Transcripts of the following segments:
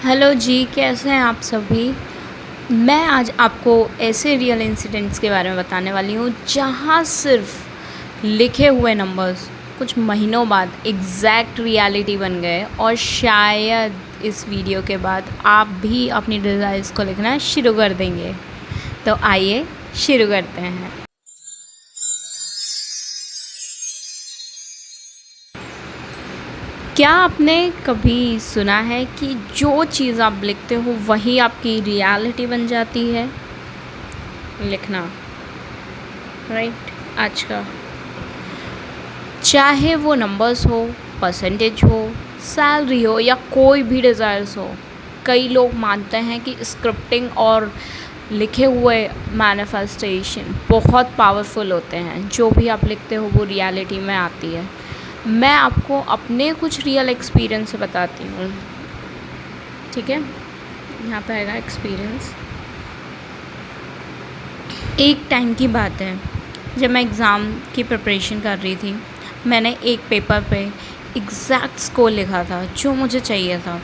Hello जी, कैसे हैं आप सभी। मैं आज आपको ऐसे रियल इंसिडेंट्स के बारे में बताने वाली हूँ जहाँ सिर्फ लिखे हुए नंबर्स कुछ महीनों बाद एग्जैक्ट रियलिटी बन गए और शायद इस वीडियो के बाद आप भी अपनी डिज़ायर्स को लिखना शुरू कर देंगे। तो आइए शुरू करते हैं। क्या आपने कभी सुना है कि जो चीज़ आप लिखते हो वही आपकी रियलिटी बन जाती है? लिखना, राइट। आज का चाहे वो नंबर्स हो, परसेंटेज हो, सैलरी हो या कोई भी डिज़ायर्स हो, कई लोग मानते हैं कि स्क्रिप्टिंग और लिखे हुए मैनिफेस्टेशन बहुत पावरफुल होते हैं। जो भी आप लिखते हो वो रियलिटी में आती है। मैं आपको अपने कुछ रियल एक्सपीरियंस से बताती हूँ, ठीक है। यहाँ पे आएगा एक्सपीरियंस। एक टाइम की बात है जब मैं एग्ज़ाम की प्रिपरेशन कर रही थी। मैंने एक पेपर पे एग्जैक्ट स्कोर लिखा था जो मुझे चाहिए था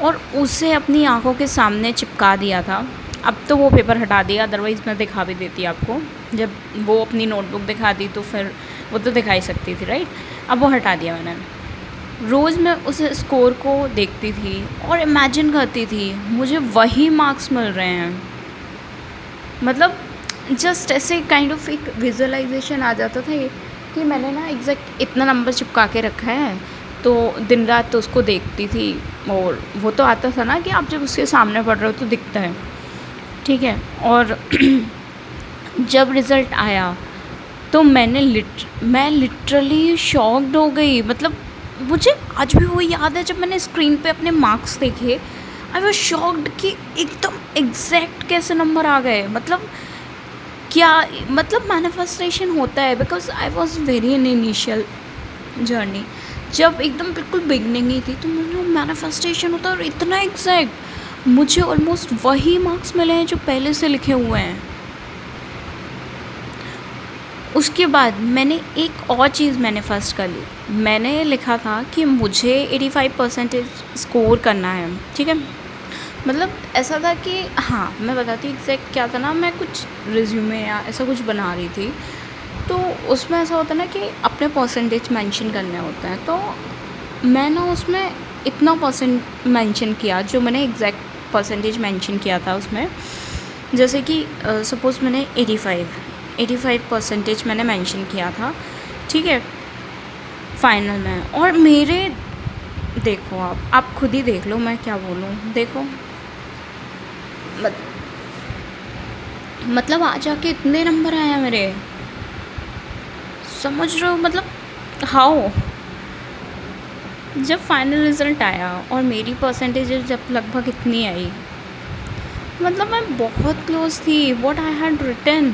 और उसे अपनी आंखों के सामने चिपका दिया था। अब तो वो पेपर हटा दिया, अदरवाइज़ मैं दिखा भी देती आपको। जब वो अपनी नोटबुक दिखा दी तो फिर वो तो दिखा ही सकती थी, राइट। अब वो हटा दिया मैंने। रोज़ मैं उस स्कोर को देखती थी और इमेजिन करती थी मुझे वही मार्क्स मिल रहे हैं। मतलब जस्ट ऐसे काइंड ऑफ एक विजुअलाइजेशन आ जाता था कि मैंने ना एग्जैक्ट इतना नंबर चिपका के रखा है। तो दिन रात तो उसको देखती थी और वो तो आता था ना कि आप जब उसके सामने पढ़ रहे हो तो दिखता है, ठीक है। और जब रिज़ल्ट आया तो मैं लिटरली शॉक्ड हो गई। मतलब मुझे आज भी वो याद है जब मैंने स्क्रीन पे अपने मार्क्स देखे। आई वॉज शॉक्ड कि एकदम एग्जैक्ट कैसे नंबर आ गए। मतलब क्या मतलब मैनिफेस्टेशन होता है, because I was very in initial journey. जब एकदम बिल्कुल बिगनिंग ही थी तो मैंने मैनिफेस्टेशन होता है और इतना एग्जैक्ट मुझे ऑलमोस्ट वही मार्क्स मिले हैं जो पहले से लिखे हुए हैं। उसके बाद मैंने एक और चीज़ मैनिफेस्ट कर ली। मैंने लिखा था कि मुझे 85% स्कोर करना है, ठीक है। मतलब ऐसा था कि हाँ, मैं बताती हूँ एग्जैक्ट क्या था ना। मैं कुछ रिज्यूमे या ऐसा कुछ बना रही थी तो उसमें ऐसा होता है ना कि अपने परसेंटेज मेंशन करने होते हैं। तो मैं ना उसमें इतना परसेंट मेंशन किया जो मैंने एग्जैक्ट परसेंटेज मेंशन किया था उसमें। जैसे कि सपोज़ मैंने 85% मैंने मेंशन किया था, ठीक है, फाइनल में। और मेरे देखो, आप खुद ही देख लो मैं क्या बोलूँ। देखो मतलब आ जाके इतने नंबर आए हैं मेरे, समझ रहे हो। मतलब हाउ। जब फाइनल रिज़ल्ट आया और मेरी परसेंटेज जब लगभग इतनी आई, मतलब मैं बहुत क्लोज थी व्हाट आई हैड रिटन।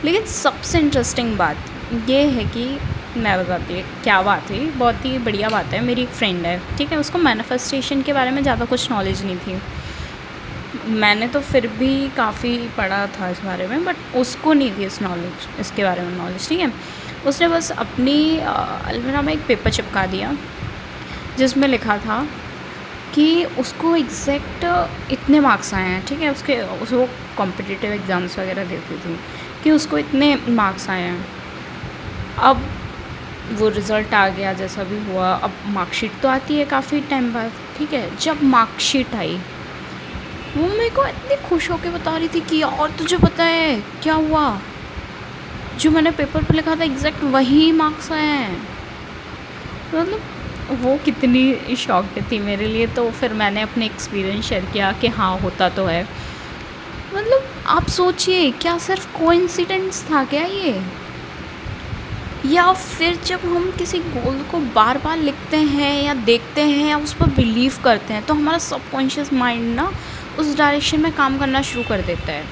लेकिन सबसे इंटरेस्टिंग बात ये है कि मैं बताती हूँ क्या बात है। बहुत ही बढ़िया बात है। मेरी एक फ्रेंड है, ठीक है, उसको मैनिफेस्टेशन के बारे में ज़्यादा कुछ नॉलेज नहीं थी। मैंने तो फिर भी काफ़ी पढ़ा था इस बारे में, बट उसको नहीं थी इसके बारे में नॉलेज, ठीक है। उसने बस अपनी अलमीरा में एक पेपर चिपका दिया जिसमें लिखा था कि उसको एग्जैक्ट इतने मार्क्स आए हैं, ठीक है। वो कॉम्पिटिटिव एग्ज़ाम्स वगैरह देती थी कि उसको इतने मार्क्स आए हैं। अब वो रिज़ल्ट आ गया जैसा भी हुआ। अब मार्कशीट तो आती है काफ़ी टाइम बाद, ठीक है। जब मार्कशीट आई वो मेरे को इतनी खुश होकर बता रही थी कि और तुझे पता है क्या हुआ, जो मैंने पेपर पे लिखा था एग्जैक्ट वही मार्क्स आए हैं। मतलब वो कितनी शॉक्ड थी मेरे लिए। तो फिर मैंने अपने एक्सपीरियंस शेयर किया कि हाँ, होता तो है। मतलब आप सोचिए, क्या सिर्फ कोइंसिडेंस था क्या ये, या फिर जब हम किसी गोल को बार बार लिखते हैं या देखते हैं या उस पर बिलीव करते हैं तो हमारा सबकॉन्शियस माइंड ना उस डायरेक्शन में काम करना शुरू कर देता है,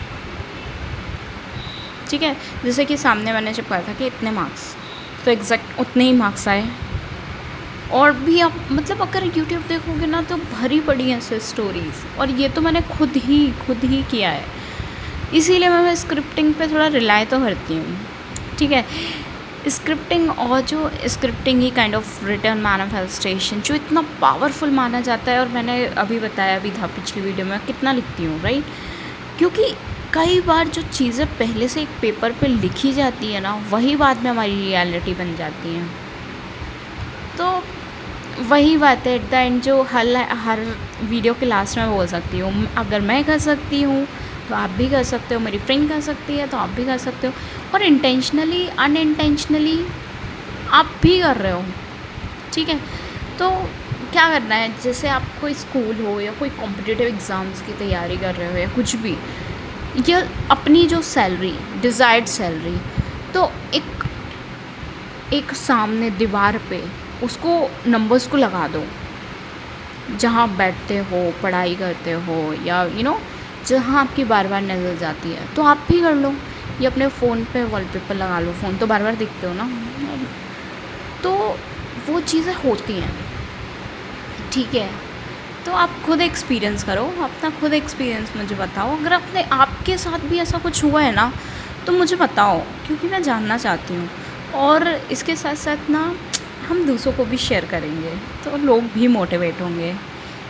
ठीक है। जैसे कि सामने मैंने चिपकाया था कि इतने मार्क्स, तो एग्जैक्ट उतने ही मार्क्स आए। और भी आप मतलब अगर यूट्यूब देखोगे ना तो भरी पड़ी हैं ऐसे स्टोरीज़। और ये तो मैंने खुद ही किया है, इसीलिए मैं स्क्रिप्टिंग पे थोड़ा रिलाई तो करती हूँ, ठीक है। स्क्रिप्टिंग और जो scripting he kind of return manifestation जो इतना पावरफुल माना जाता है, और मैंने अभी बताया भी था पिछली वीडियो में कितना लिखती हूँ, राइट? क्योंकि कई बार जो चीज़ें पहले से एक पेपर पे लिखी जाती है ना, वही बाद में हमारी रियलिटी बन जाती हैं। तो वही बात है एट द एंड, जो हर वीडियो के लास्ट में बोल सकती हूँ, अगर मैं कर सकती हूँ तो आप भी कर सकते हो, मेरी फ्रेंड कर सकती है तो आप भी कर सकते हो, और इंटेंशनली अनइंटेंशनली आप भी कर रहे हो, ठीक है? तो क्या करना है, जैसे आप कोई स्कूल हो या कोई कॉम्पिटिटिव एग्ज़ाम्स की तैयारी कर रहे हो या कुछ भी, या अपनी जो सैलरी, डिज़ायर्ड सैलरी, तो एक सामने दीवार पे उसको नंबर्स को लगा दो, जहाँ आप बैठते हो, पढ़ाई करते हो, या जहाँ आपकी बार बार नज़र जाती है, तो आप भी कर लो, या अपने फ़ोन पे वॉलपेपर लगा लो, फ़ोन तो बार बार दिखते हो ना, तो वो चीज़ें होती हैं, ठीक है? तो आप खुद एक्सपीरियंस करो, अपना खुद एक्सपीरियंस मुझे बताओ, अगर अपने आपके साथ भी ऐसा कुछ हुआ है ना, तो मुझे बताओ, क्योंकि मैं जानना चाहती हूँ। और इसके साथ साथ ना हम दूसरों को भी शेयर करेंगे, तो लोग भी मोटिवेट होंगे,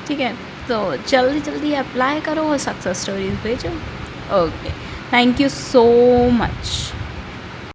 ठीक है? तो जल्दी जल्दी अप्लाई करो और सक्सेस स्टोरीज भेजो। Okay, thank you so much.